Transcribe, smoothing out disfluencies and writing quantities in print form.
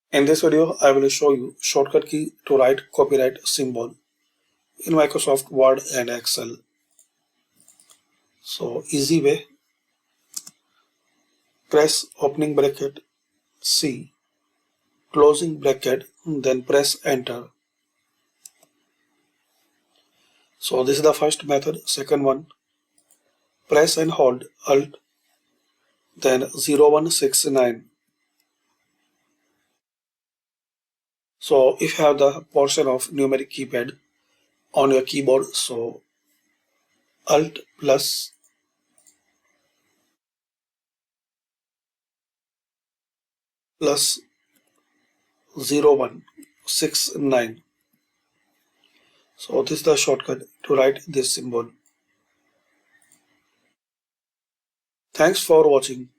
In this video, I will show you shortcut key to write copyright symbol in Microsoft Word and Excel. So easy way, press opening bracket C, closing bracket, then press enter. So this is the first method. Second one, press and hold Alt, then 0169. So if you have the portion of numeric keypad on your keyboard, so Alt plus 0169. So this is the shortcut to write this symbol. Thanks for watching.